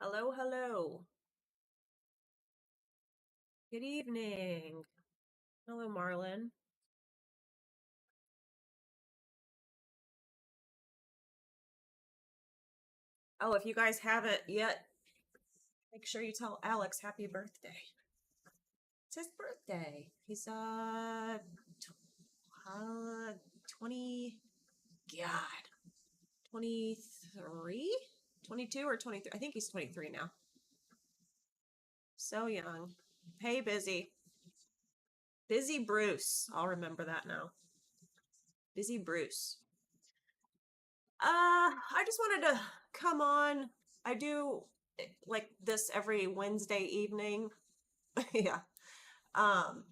Hello, hello. Good evening. Hello, Marlon. Oh, if you guys haven't yet, make sure you tell Alex happy birthday. It's his birthday. He's 20 God, 23? 22 or 23? I think he's 23 now. So young. Hey, Busy. Busy Bruce. I'll remember that now. Busy Bruce. I just wanted to come on. I do like this every Wednesday evening. Yeah. Um,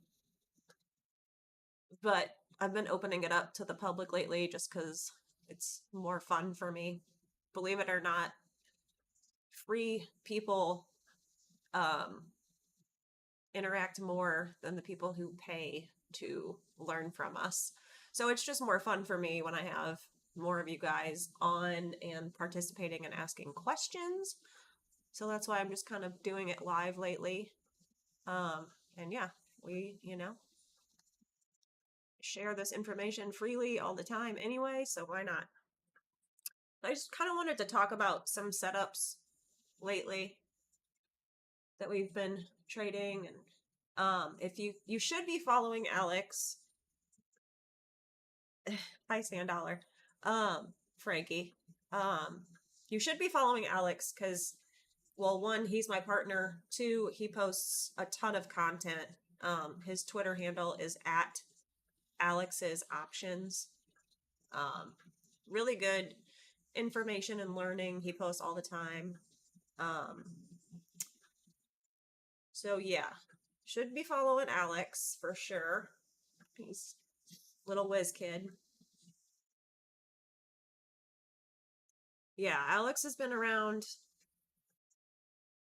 but I've been opening it up to the public lately just because it's more fun for me. Believe it or not, free people um, interact more than the people who pay to learn from us. So it's just more fun for me when I have more of you guys on and participating and asking questions. So that's why I'm just kind of doing it live lately. And yeah, we, share this information freely all the time anyway, so why not? I just kind of wanted to talk about some setups lately that we've been trading, and if you should be following Alex. Hi, Sand Dollar. Frankie. Um, you should be following Alex because, well, one, he's my partner. Two, he posts a ton of content. His Twitter handle is at Alex's Options. Um, really good information and learning. He posts all the time. So yeah, should be following Alex for sure. He's little whiz kid. Yeah, Alex has been around,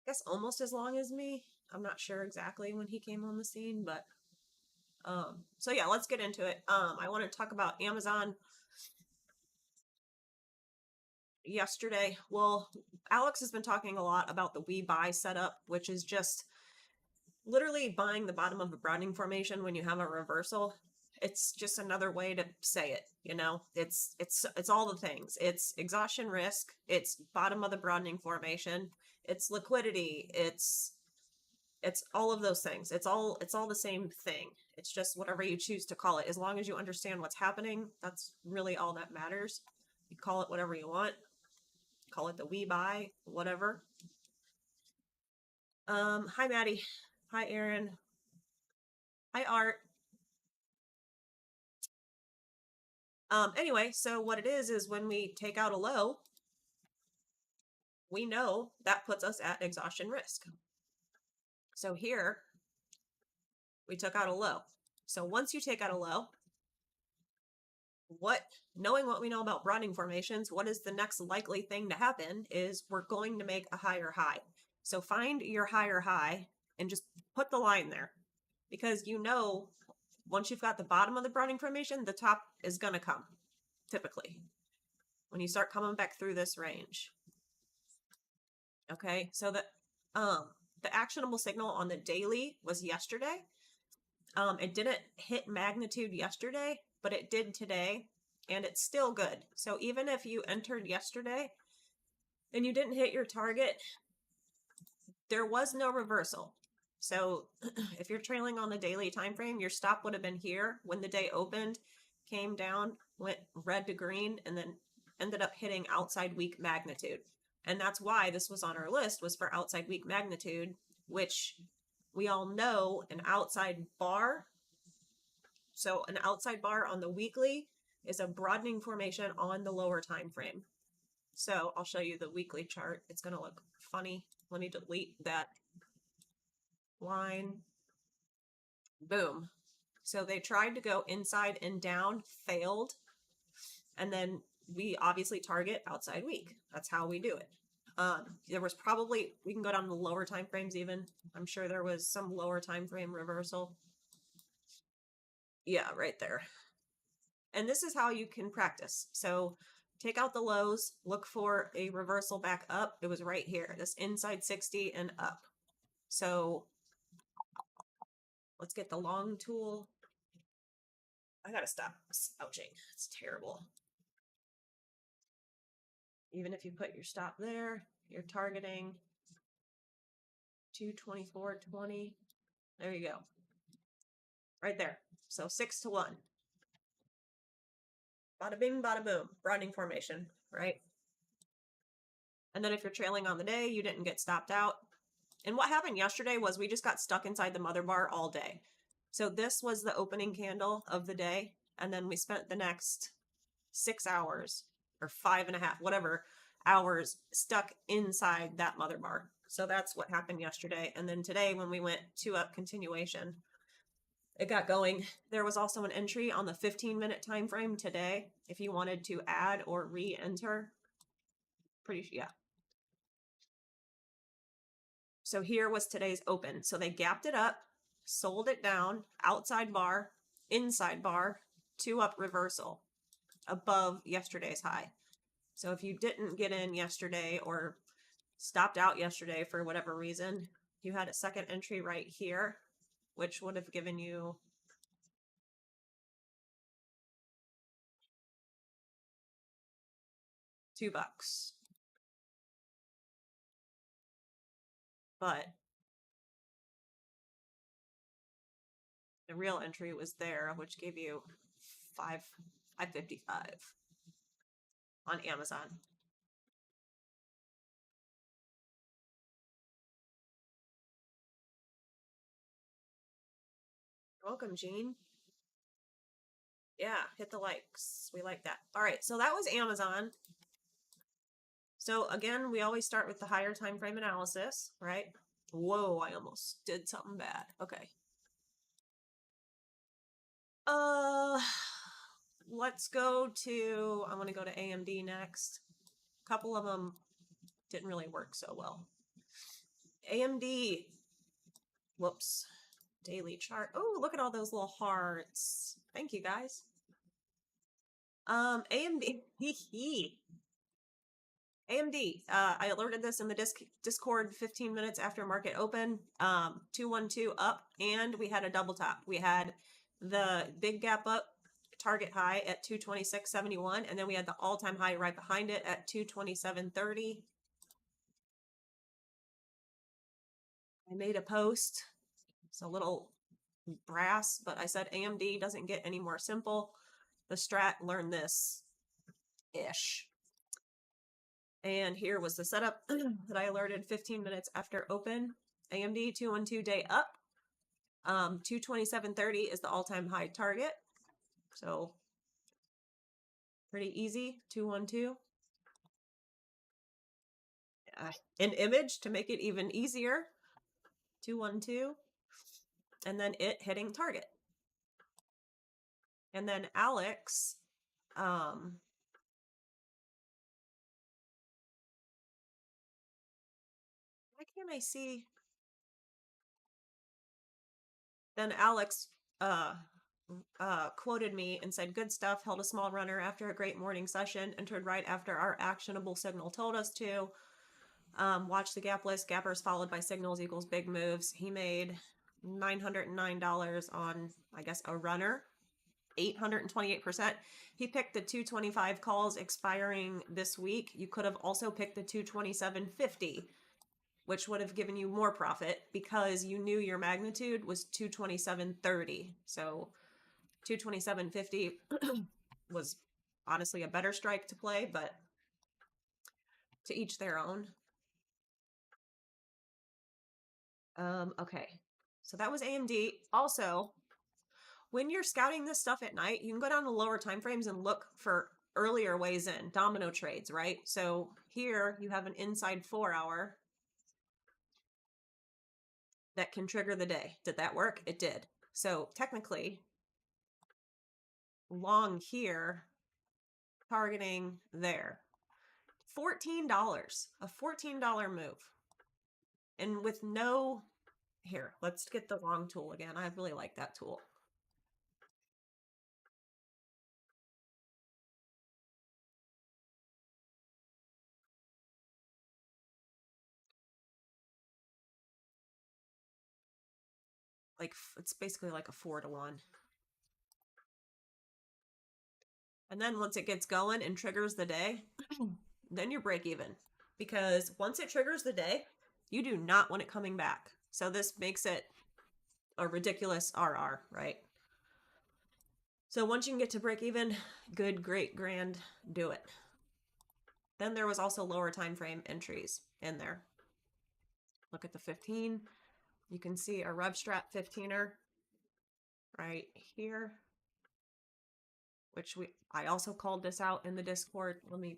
I guess, almost as long as me. I'm not sure exactly when he came on the scene, but so yeah, let's get into it. I want to talk about Amazon yesterday. Well, Alex has been talking a lot about the we buy setup, which is just literally buying the bottom of a broadening formation when you have a reversal. It's just another way to say it, it's all the things. It's exhaustion risk, it's bottom of the broadening formation, it's liquidity, it's all of those things. It's all the same thing. It's just whatever you choose to call it. As long as you understand what's happening, that's really all that matters. You call it whatever you want. Call it the we buy, whatever. Hi Maddie. Hi Aaron. Hi Art. Anyway, so what it is when we take out a low, we know that puts us at exhaustion risk. So here, we took out a low. So once you take out a low, knowing what we know about broadening formations, what is the next likely thing to happen is we're going to make a higher high. So find your higher high and just put the line there, because once you've got the bottom of the broadening formation, the top is going to come, typically, when you start coming back through this range. Okay, so the actionable signal on the daily was yesterday. It didn't hit magnitude yesterday, but it did today, and it's still good. So even if you entered yesterday and you didn't hit your target, there was no reversal. So if you're trailing on the daily time frame, your stop would have been here when the day opened, came down, went red to green, and then ended up hitting outside weak magnitude. And that's why this was on our list, was for outside weak magnitude, which we all know an outside bar. So an outside bar on the weekly is a broadening formation on the lower time frame. So I'll show you the weekly chart. It's going to look funny. Let me delete that line. Boom. So they tried to go inside and down, failed. And then we obviously target outside weak. That's how we do it. There was probably, we can go down to the lower time frames even. I'm sure there was some lower time frame reversal. Yeah, right there. And this is how you can practice. So take out the lows, look for a reversal back up. It was right here, this inside 60 and up. So let's get the long tool. I gotta stop slouching. It's terrible. Even if you put your stop there, you're targeting 224.20. There you go. Right there. So 6 to 1. Bada bing, bada boom. Broadening formation, right? And then if you're trailing on the day, you didn't get stopped out. And what happened yesterday was we just got stuck inside the mother bar all day. So this was the opening candle of the day. And then we spent the next 6 hours or 5.5, whatever hours stuck inside that mother bar. So that's what happened yesterday. And then today when we went 2 up continuation, it got going. There was also an entry on the 15-minute time frame today if you wanted to add or re-enter. Yeah. So here was today's open. So they gapped it up, sold it down, outside bar, inside bar, 2 up reversal above yesterday's high. So if you didn't get in yesterday or stopped out yesterday for whatever reason, you had a second entry right here, which would have given you $2. But the real entry was there, which gave you $5.55 on Amazon. Welcome, Jean. Yeah, hit the likes. We like that. All right, so that was Amazon. So again, we always start with the higher time frame analysis, right? Whoa, I almost did something bad. Okay. Let's go to, I want to go to AMD next. A couple of them didn't really work so well. AMD, whoops, daily chart. Oh, look at all those little hearts. Thank you, guys. AMD, AMD, I alerted this in the Discord 15 minutes after market open, 212 up, and we had a double top. We had the big gap up, target high at 226.71, and then we had the all-time high right behind it at 227.30. I made a post. It's a little brass, but I said AMD doesn't get any more simple. The Strat learned this-ish. And here was the setup that I alerted 15 minutes after open. AMD 212 day up. 227.30 is the all-time high target. So pretty easy, 212. An image to make it even easier, 212. And then it hitting target. And then Alex, why can't I see? Then Alex quoted me and said, good stuff, held a small runner after a great morning session, entered right after our actionable signal told us to. Watch the gap list, gappers followed by signals equals big moves. He made $909 on, I guess, a runner, 828%. He picked the 225 calls expiring this week. You could have also picked the 227.50, which would have given you more profit because you knew your magnitude was 227.30. So 227.50 was honestly a better strike to play, but to each their own. Okay, so that was AMD. Also, when you're scouting this stuff at night, you can go down to lower time frames and look for earlier ways in, domino trades, right? So here you have an inside 4 hour that can trigger the day. Did that work? It did. So technically, long here, targeting there. $14, a $14 move. And with no, here, let's get the long tool again. I really like that tool. like, it's basically like a 4-to-1. And then once it gets going and triggers the day, then you break even. Because once it triggers the day, you do not want it coming back. So this makes it a ridiculous RR, right? So once you can get to break even, good, great, grand, do it. Then there was also lower time frame entries in there. Look at the 15. You can see a Strat 15er right here, which I also called this out in the Discord. I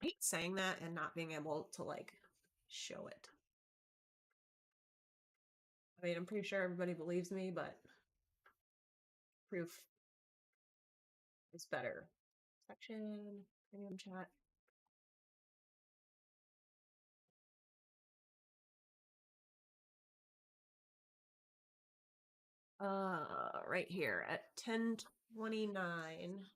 hate saying that and not being able to like show it. I mean, I'm pretty sure everybody believes me, but proof is better. Section, premium chat. Right here at 10:29.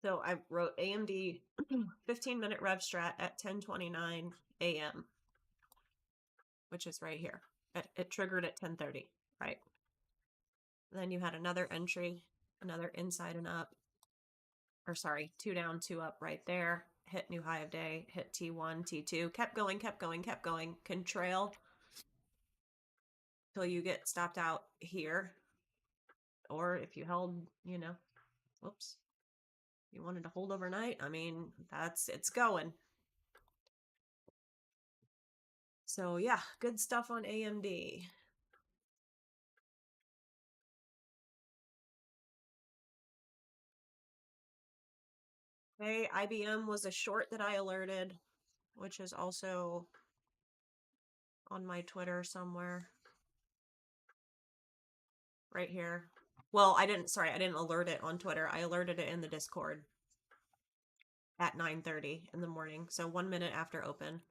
So I wrote AMD 15-minute rev strat at 10:29 a.m., which is right here. It triggered at 10:30, right? Then you had another entry, another inside and up, or sorry, 2 down, 2 up right there. Hit new high of day, hit T1, T2, kept going, kept going, kept going, can trail till you get stopped out here. Or if you held, you know, whoops, you wanted to hold overnight, I mean, it's going. So yeah, good stuff on AMD. Okay, IBM was a short that I alerted, which is also on my Twitter somewhere. Right here. Well, I didn't alert it on Twitter. I alerted it in the Discord at 9:30 in the morning. So 1 minute after open.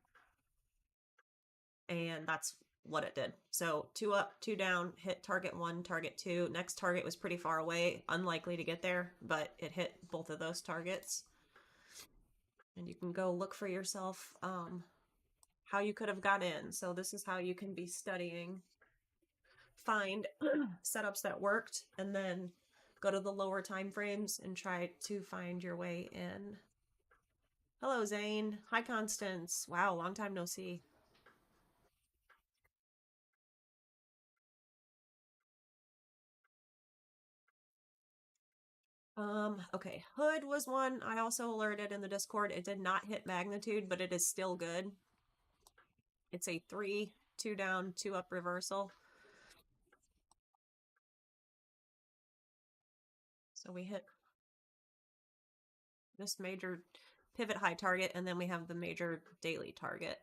And that's what it did. So 2 up, 2 down, hit target 1, target 2. Next target was pretty far away, unlikely to get there, but it hit both of those targets. And you can go look for yourself how you could have got in. So this is how you can be studying. Find setups that worked and then go to the lower time frames and try to find your way in. Hello, Zane. Hi, Constance. Wow, long time no see. Okay, Hood was one I also alerted in the Discord. It did not hit magnitude, but it is still good. It's a 3, 2 down, 2 up reversal. So we hit this major pivot high target, and then we have the major daily target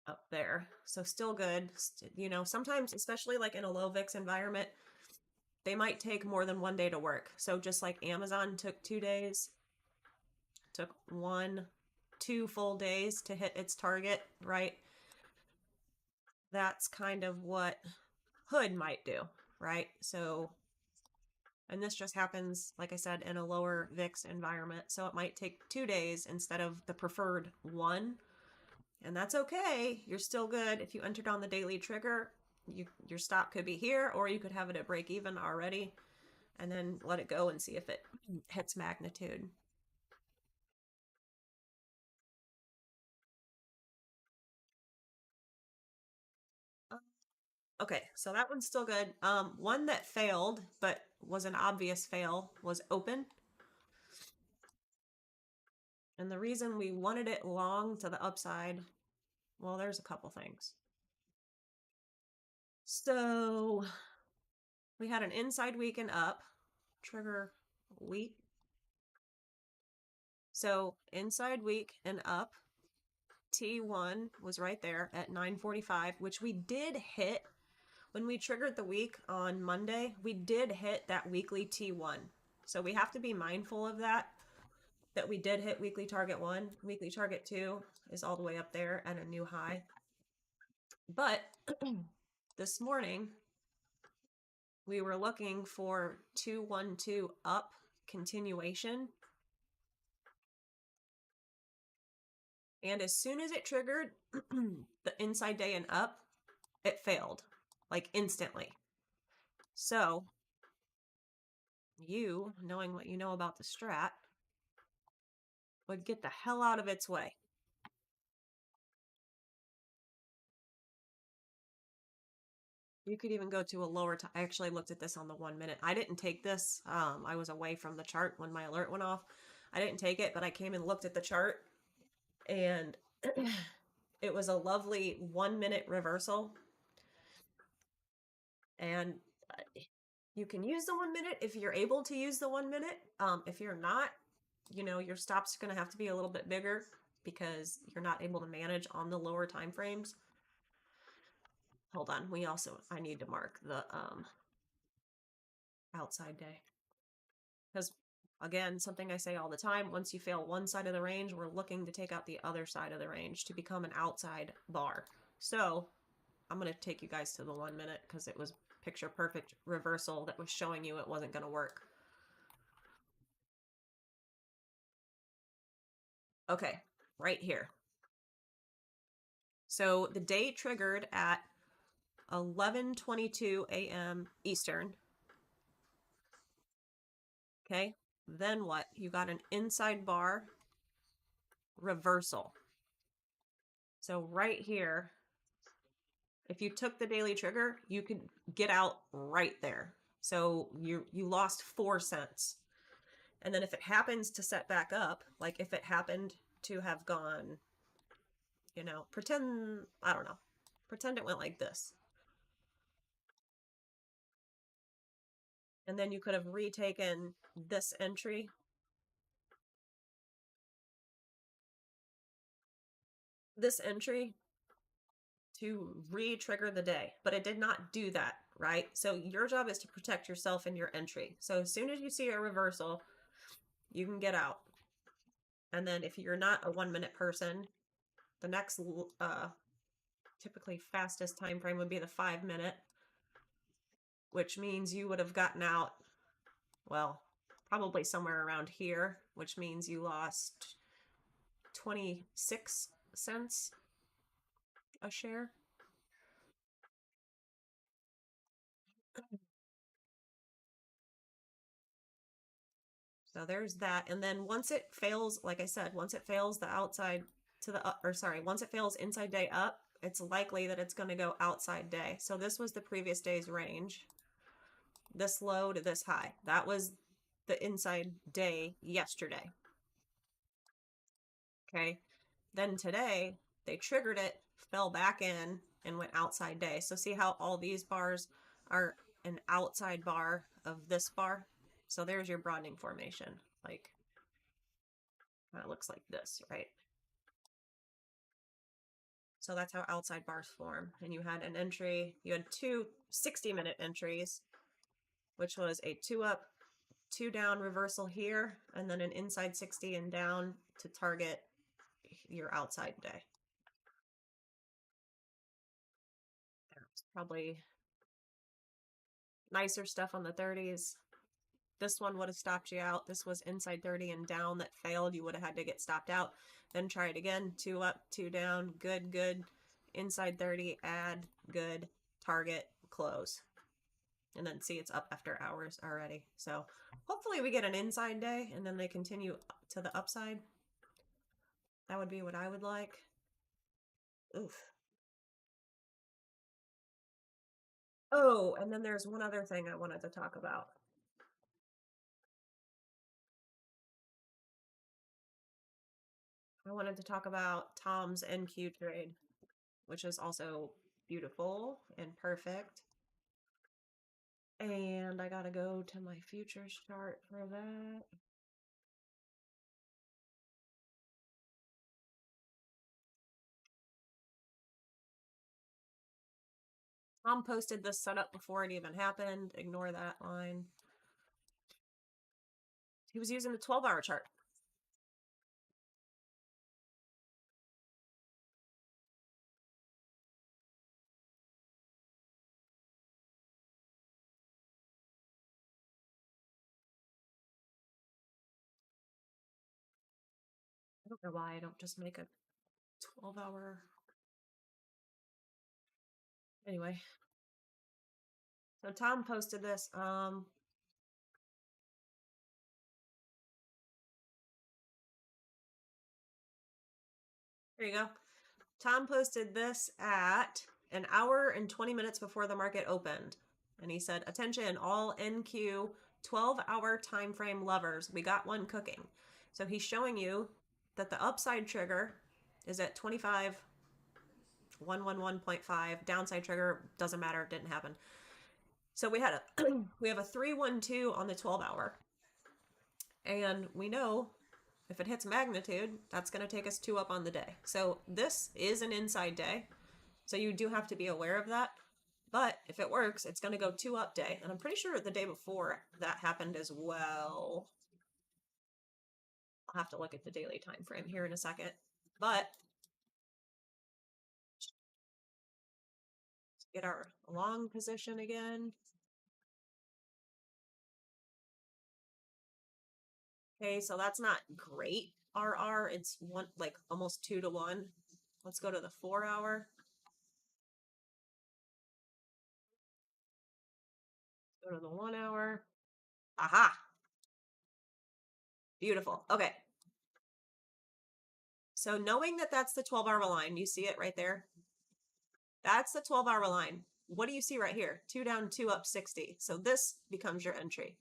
up there. So still good. You know, sometimes, especially like in a low VIX environment, they might take more than 1 day to work. So just like Amazon took 2 days, took 2 full days to hit its target, right? That's kind of what Hood might do, right? So, and this just happens, like I said, in a lower VIX environment. So it might take 2 days instead of the preferred 1. And that's okay. You're still good. If you entered on the daily trigger, your stop could be here, or you could have it at break even already and then let it go and see if it hits magnitude. Okay, so that one's still good. One that failed, but was an obvious fail, was open. And the reason we wanted it long to the upside, well, there's a couple things. So we had an inside week and up, trigger week. So inside week and up, T1 was right there at 9:45, which we did hit when we triggered the week on Monday. We did hit that weekly T1. So we have to be mindful of that we did hit weekly target 1. Weekly target 2 is all the way up there at a new high. But this morning, we were looking for 212 up continuation. And as soon as it triggered the inside day and up, it failed, like instantly. So you, knowing what you know about the strat, would get the hell out of its way. You could even go to a lower time. I actually looked at this on the 1 minute. I didn't take this. I was away from the chart when my alert went off. I didn't take it, but I came and looked at the chart, and it was a lovely 1 minute reversal. And you can use the 1 minute if you're able to use the 1 minute. If you're not, your stop's going to have to be a little bit bigger because you're not able to manage on the lower time frames. Hold on. I need to mark the outside day. Because again, something I say all the time, once you fail one side of the range, we're looking to take out the other side of the range to become an outside bar. So I'm going to take you guys to the 1 minute because it was picture perfect reversal that was showing you it wasn't going to work. Okay, right here. So the day triggered at 11:22 a.m. Eastern. Okay, then what? You got an inside bar reversal. So right here, if you took the daily trigger, you could get out right there. So you lost 4 cents. And then if it happens to set back up, like if it happened to have gone, pretend it went like this. And then you could have retaken this entry. This entry to re-trigger the day, but it did not do that, right? So your job is to protect yourself and your entry. So as soon as you see a reversal, you can get out. And then if you're not a 1 minute person, the next typically fastest time frame would be the 5 minute, which means you would have gotten out, well, probably somewhere around here, which means you lost 26 cents a share. So there's that. And then once it fails, like I said, once it fails the outside to the, once it fails inside day up, it's likely that it's going to go outside day. So this was the previous day's range. This low to this high. That was the inside day yesterday. Okay. Then today, they triggered it, fell back in, and went outside day. So see how all these bars are an outside bar of this bar? So there's your broadening formation. Like, kind of looks like this, right? So that's how outside bars form. And you had an entry, you had two 60-minute entries, which was a 2 up, 2 down reversal here, and then an inside 60 and down to target your outside day. There's probably nicer stuff on the 30s. This one would have stopped you out. This was inside 30 and down that failed. You would have had to get stopped out. Then try it again. 2 up, 2 down. Good, good. Inside 30, add, good, target, close. And then see it's up after hours already. So hopefully we get an inside day and then they continue to the upside. That would be what I would like. Oof. Oh, and then there's one other thing I wanted to talk about. I wanted to talk about Tom's NQ trade, which is also beautiful and perfect. And I gotta go to my futures chart for that. Tom posted this setup before it even happened. Ignore that line. He was using the 12-hour chart. don't know why I don't just make a 12-hour. Anyway, so Tom posted this. There you go. Tom posted this at an hour and 20 minutes before the market opened. And he said, attention, all NQ 12-hour time frame lovers. We got one cooking. So he's showing you that the upside trigger is at 25,111.5. Downside trigger, doesn't matter, it didn't happen. So we have a 312 on the 12-hour. And we know if it hits magnitude, that's going to take us 2 up on the day. So this is an inside day. So you do have to be aware of that. But if it works, it's going to go 2 up day. And I'm pretty sure the day before that happened as well. I'll have to look at the daily time frame here in a second. But let's get our long position again. Okay, so that's not great RR. It's one, like almost 2 to 1. Let's go to the 4-hour. Go to the 1-hour. Aha. Beautiful. Okay. So knowing that that's the 12-hour line, you see it right there? That's the 12-hour line. What do you see right here? 2 down, 2 up, 60. So this becomes your entry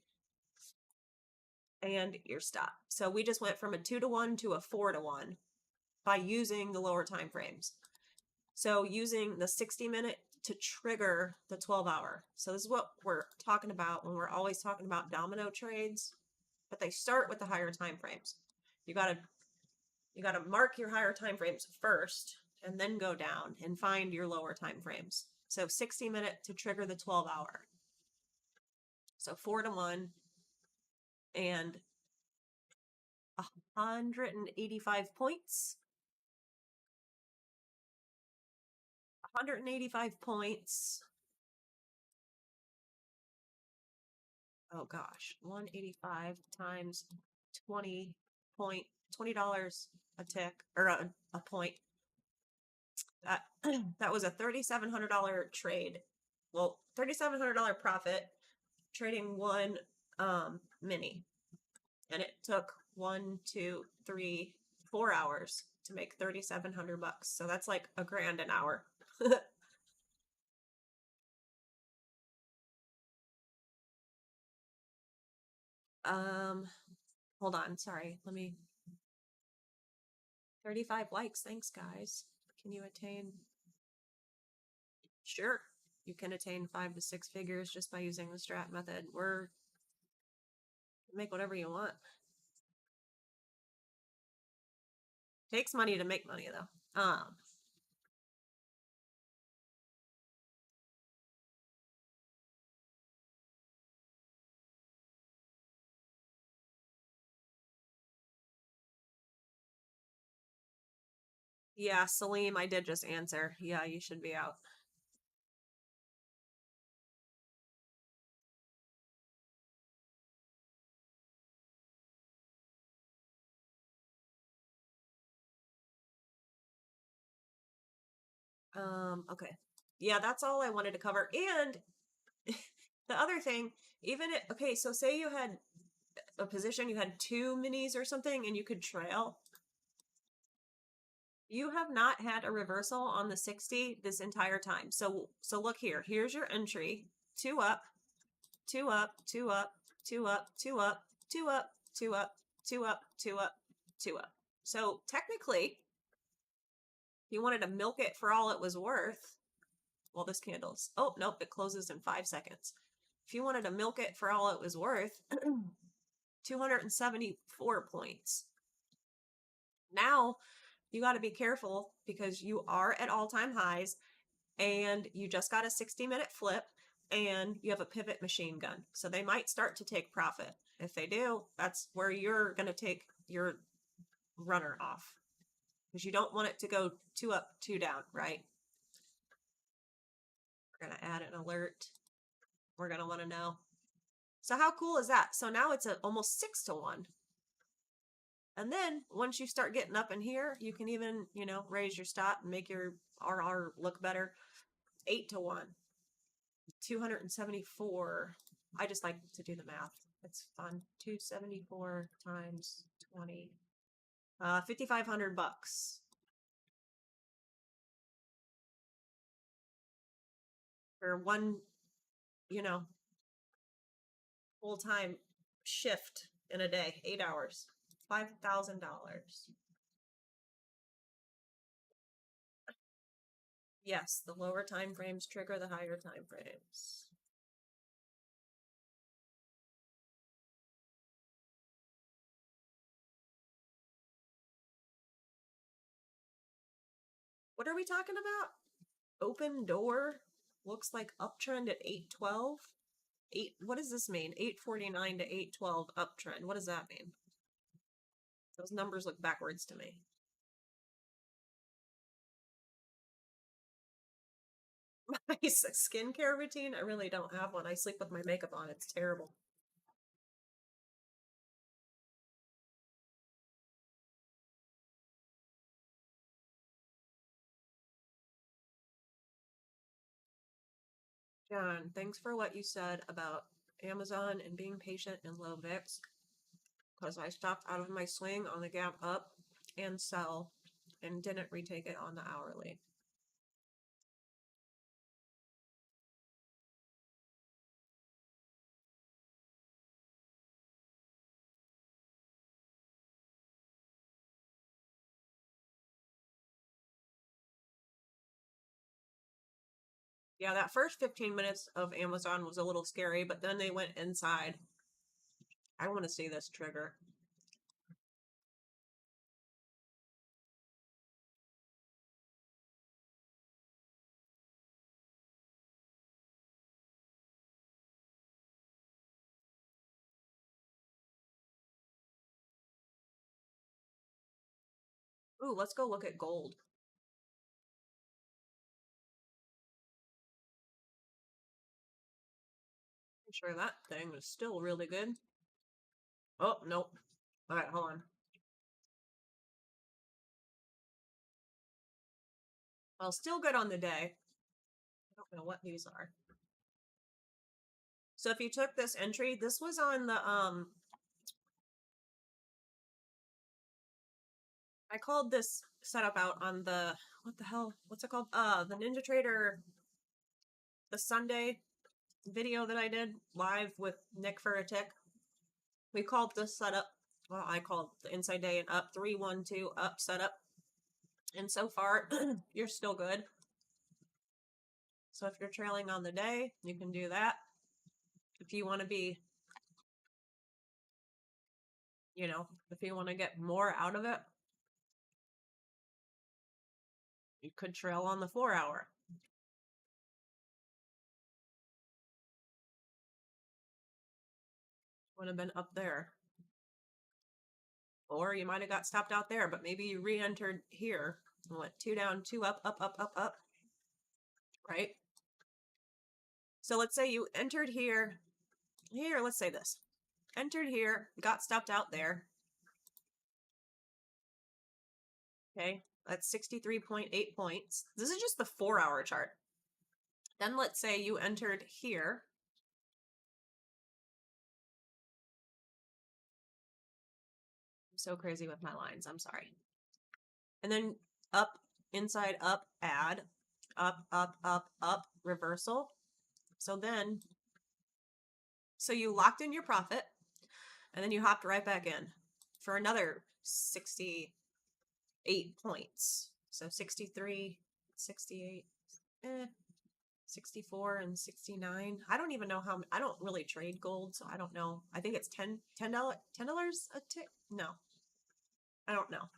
and your stop. So we just went from a 2 to 1 to a 4 to 1 by using the lower time frames. So using the 60-minute to trigger the 12-hour. So this is what we're talking about when we're always talking about domino trades, but they start with the higher time frames. You got to mark your higher time frames first and then go down and find your lower time frames. So 60-minute to trigger the 12-hour. So 4 to 1 and 185 points. 185 points. Oh gosh, 185 times $20 a tick or a point. That was a $3,700 trade. Well, $3,700 profit trading one mini, and it took 1, 2, 3, 4 hours to make 3,700 bucks. So that's like $1,000 an hour. Hold on, sorry. Let me 35 likes. Thanks, guys. Can you attain? Sure. You can attain 5 to 6 figures just by using the Strat method. Make whatever you want. Takes money to make money though. Yeah, Salim, I did just answer. Yeah, you should be out. Okay. Yeah, that's all I wanted to cover. And the other thing, okay, so say you had a position, you had 2 minis or something, and you could trail. You have not had a reversal on the 60 this entire time. So look here. Here's your entry. 2 up, 2 up, 2 up, 2 up, 2 up, 2 up, 2 up, 2 up, 2 up, 2 up. So technically, if you wanted to milk it for all it was worth, well, this candle's, oh, nope, it closes in 5 seconds. If you wanted to milk it for all it was worth, 274 points. Now, you got to be careful because you are at all-time highs and you just got a 60-minute flip and you have a pivot machine gun. So they might start to take profit. If they do, that's where you're going to take your runner off because you don't want it to go 2 up, 2 down, right? We're going to add an alert. We're going to want to know. So how cool is that? So now it's almost 6 to 1. And then once you start getting up in here, you can even, you know, raise your stop and make your RR look better. 8-1, 274. I just like to do the math. It's fun. 274 times 20, 5,500 bucks for one, you know, full-time shift in a day, 8 hours, $5,000. Yes, the lower time frames trigger the higher time frames. What are we talking about? Open door looks like uptrend at 812. What does this mean? 849 to 812 uptrend. What does that mean? Those numbers look backwards to me. My skincare routine? I really don't have one. I sleep with my makeup on. It's terrible. John, thanks for what you said about Amazon and being patient in low VIX, because I stopped out of my swing on the gap up and sell and didn't retake it on the hourly. Yeah, that first 15 minutes of Amazon was a little scary, but then they went inside. I want to see this trigger. Ooh, let's go look at gold. I'm sure that thing is still really good. Oh, nope. All right, hold on. Well, still good on the day. I don't know what these are. So if you took this entry, this was on the I called this setup out on the what the hell? What's it called? The Ninja Trader, the Sunday video that I did live with Nick for a tick. We called this setup. Well, I called the inside day and up 3-1-2 up setup. And so far, you're still good. So if you're trailing on the day, you can do that. If you want to be, you know, if you want to get more out of it, you could trail on the 4-hour. Would have been up there. Or you might have got stopped out there, but maybe you re-entered here and went 2 down, 2 up, up, up, up, up. Right? So let's say you entered here. Here, let's say this. Entered here, got stopped out there. Okay, that's 63.8 points. This is just the 4-hour chart. Then let's say you entered here. I'm so crazy with my lines. I'm sorry. And then up, inside, up, add, up, up, up, up, reversal. So then, so you locked in your profit and then you hopped right back in for another 68 points. So 63, 68, 64 and 69. I don't even know how, I don't really trade gold, so I don't know. I think it's $10 a tick. No, I don't know.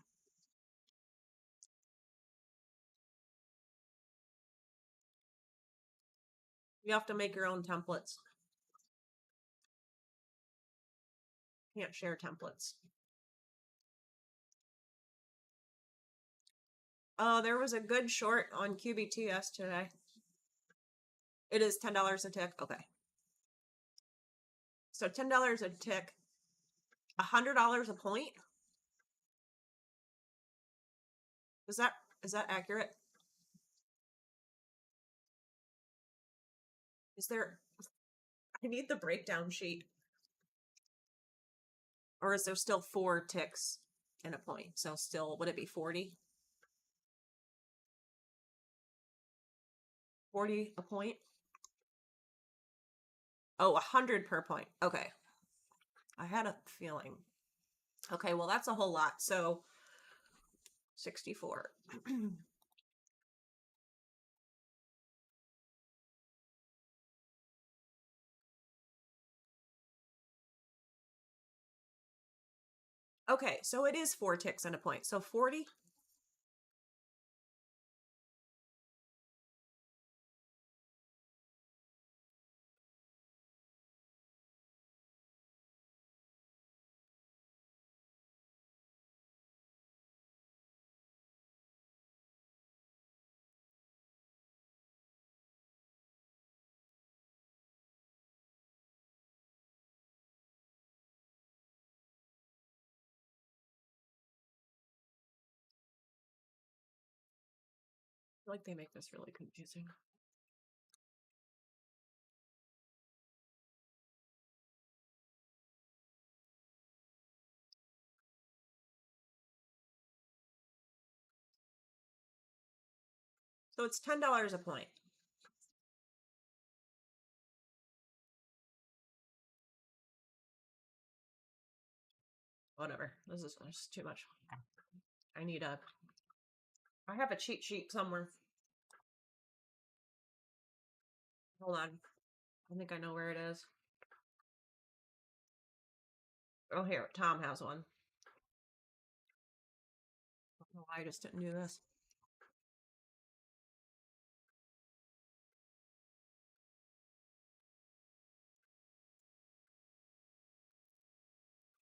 You have to make your own templates. Can't share templates. Oh, there was a good short on QBTS today. It is $10 a tick. Okay. So $10 a tick, $100 a point. Is that accurate? Is there, I need the breakdown sheet. Or is there still 4 ticks in a point? So still, would it be 40? 40 a point? Oh, 100 per point. Okay. I had a feeling. Okay, well, that's a whole lot. So 64. Okay, so it is 4 ticks and a point. So 40. Like they make this really confusing. So it's $10 a point. Whatever. This is just too much. I have a cheat sheet somewhere. Hold on. I think I know where it is. Oh, here. Tom has one. I don't know why I just didn't do this.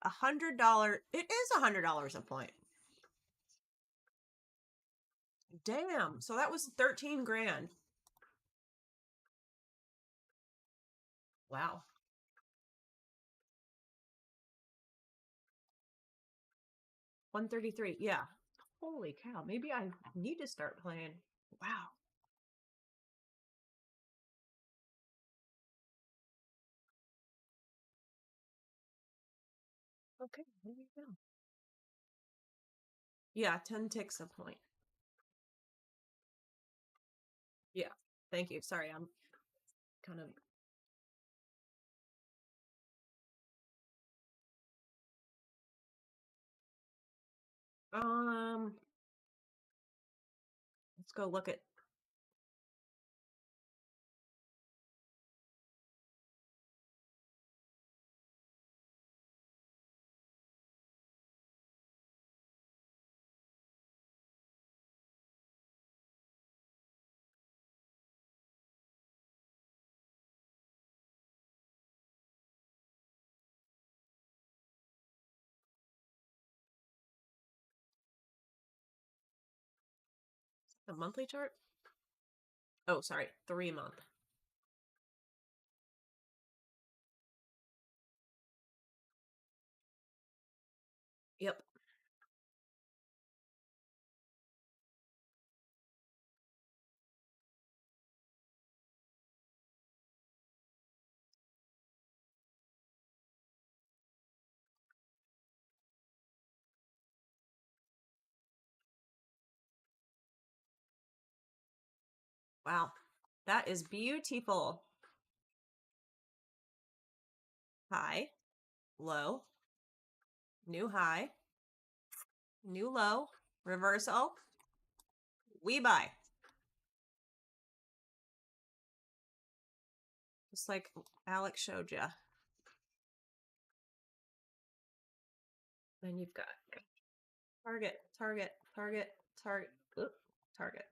$100. It is $100 a point. Damn. So that was 13 grand. Wow. 133. Yeah. Holy cow. Maybe I need to start playing. Wow. Okay. There you go. Yeah. 10 ticks a point. Yeah. Thank you. Sorry. I'm kind of. Let's go look at. The monthly chart? Oh, sorry. 3-month. Yep. Wow. That is beautiful. High, low, new high, new low, reversal. We buy. Just like Alex showed you. Then you've got target, target, target, target, target.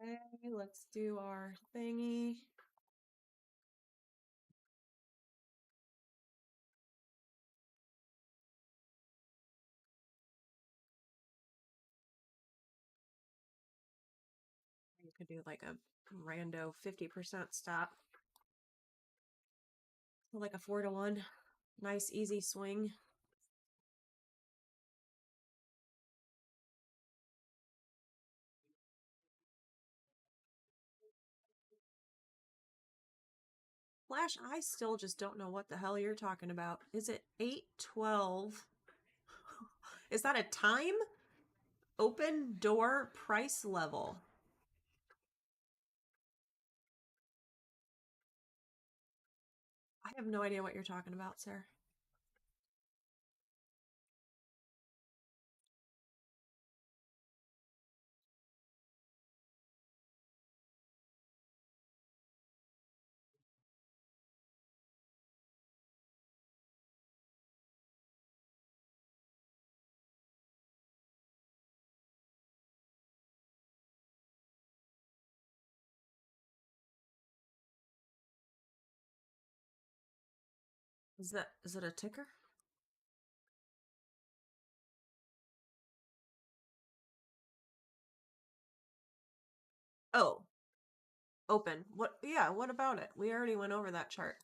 Okay, let's do our thingy. You could do like a rando 50% stop. Like a 4-to-1. Nice, easy swing. Flash, I still just don't know what the hell you're talking about. Is it 812? Is that a time? Open door price level. I have no idea what you're talking about, sir. Is it a ticker? Oh, open. What? Yeah, what about it? We already went over that chart.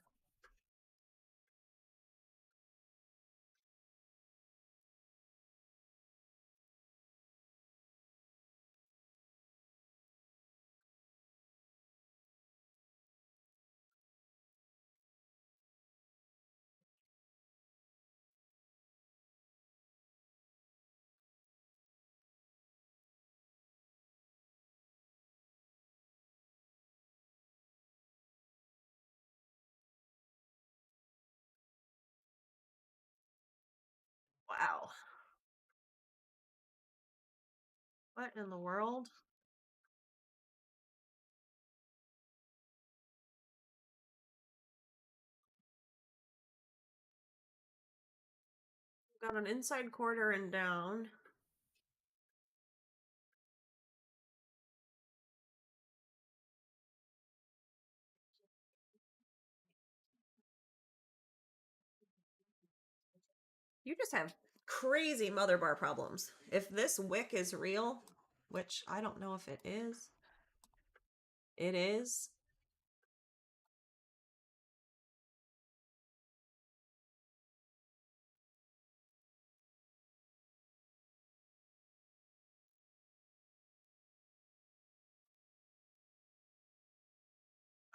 Wow. What in the world? Got an inside quarter and down. You just have crazy mother bar problems. If this wick is real, which I don't know if it is, it is.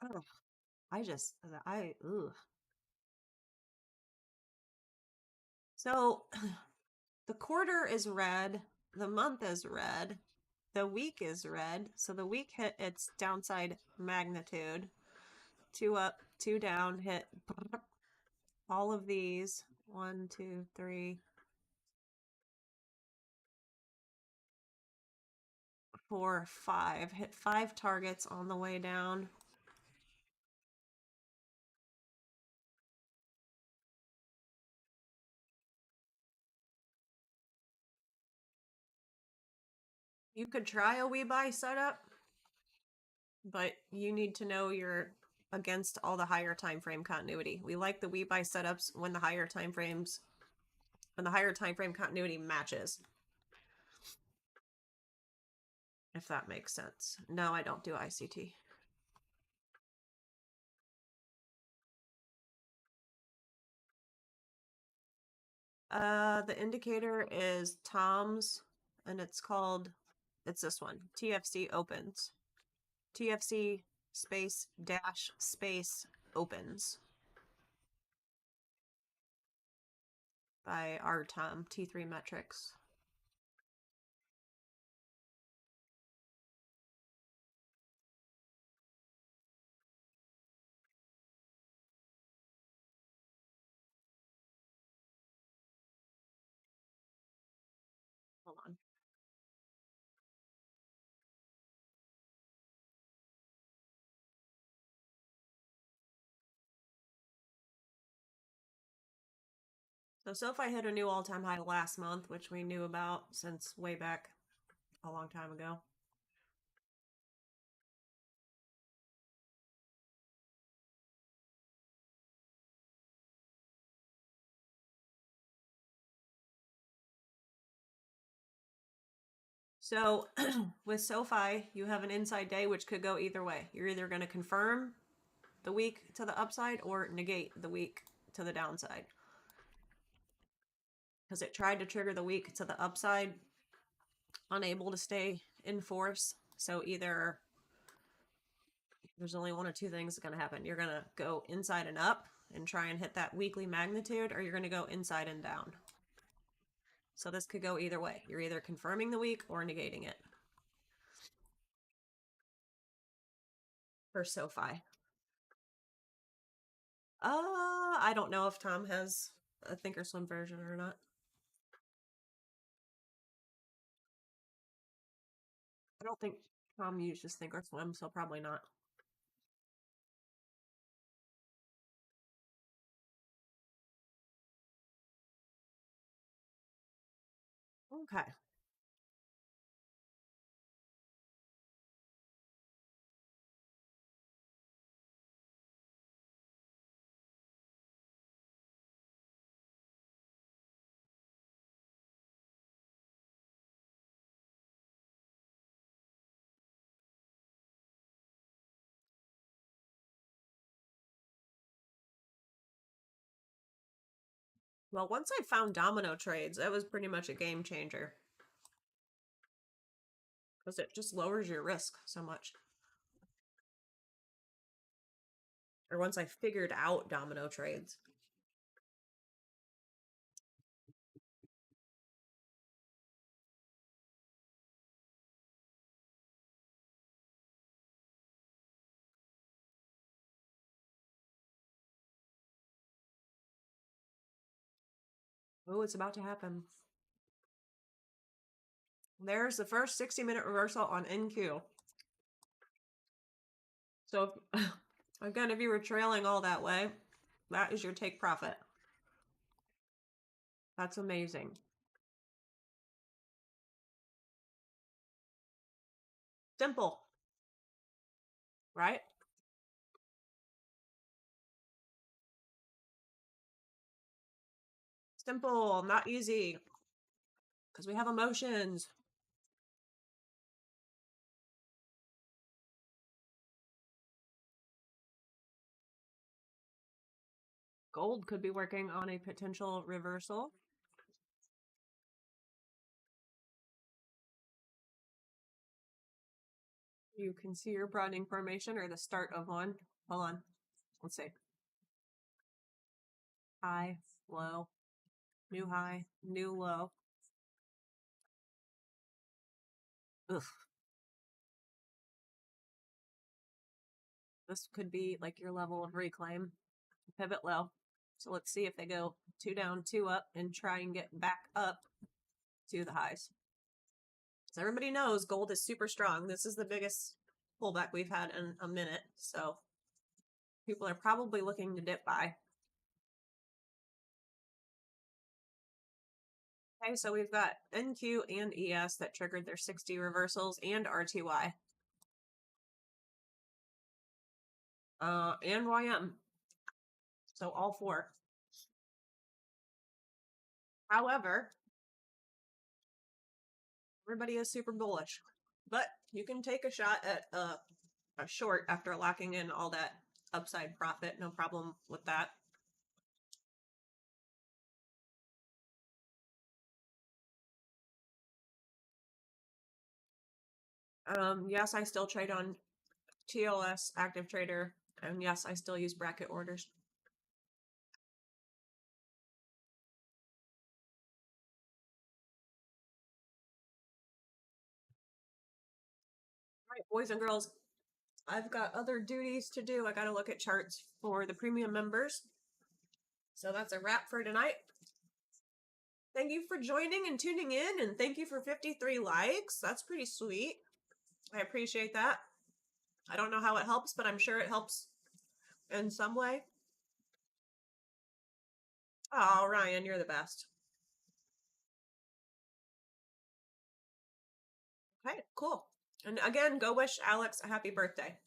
Oh, ooh. So the quarter is red, the month is red, the week is red. So the week hit its downside magnitude. Two up, two down, hit all of these. 1, 2, 3, 4, 5. Hit 5 targets on the way down. You could try a we buy setup, but you need to know you're against all the higher time frame continuity. We like the we buy setups when the higher time frame continuity matches. If that makes sense. No, I don't do ICT. The indicator is Tom's, and it's this one, TFC opens. TFC space dash space opens by our Tom, T3 metrics. Hold on. So SoFi hit a new all-time high last month, which we knew about since way back a long time ago. So with SoFi, you have an inside day, which could go either way. You're either going to confirm the week to the upside or negate the week to the downside. Because it tried to trigger the week to the upside, unable to stay in force. So either there's only one or two things that's going to happen. You're going to go inside and up and try and hit that weekly magnitude, or you're going to go inside and down. So this could go either way. You're either confirming the week or negating it. For SoFi. I don't know if Tom has a Thinkorswim version or not. I don't think Tom uses Thinkorswim, so probably not. Okay. Well, once I found domino trades, that was pretty much a game changer. Because it just lowers your risk so much. Or once I figured out domino trades. Oh, it's about to happen. There's the first 60-minute reversal on NQ. So, again, if you were trailing all that way, that is your take profit. That's amazing. Simple. Right? Simple, not easy. Because we have emotions. Gold could be working on a potential reversal. You can see your broadening formation or the start of one. Hold on. Let's see. High, low, new high, new low. Ugh. This could be like your level of reclaim. Pivot low. So let's see if they go 2 down, 2 up, and try and get back up to the highs. So everybody knows gold is super strong. This is the biggest pullback we've had in a minute. So people are probably looking to dip buy. Okay, so we've got NQ and ES that triggered their 60 reversals and RTY. And YM. So all four. However, everybody is super bullish. But you can take a shot at a short after locking in all that upside profit. No problem with that. Yes, I still trade on TLS Active Trader. And yes, I still use bracket orders. All right, boys and girls, I've got other duties to do. I got to look at charts for the premium members. So that's a wrap for tonight. Thank you for joining and tuning in, and thank you for 53 likes. That's pretty sweet. I appreciate that. I don't know how it helps, but I'm sure it helps in some way. Oh, Ryan, you're the best. Okay, cool. And again, go wish Alex a happy birthday.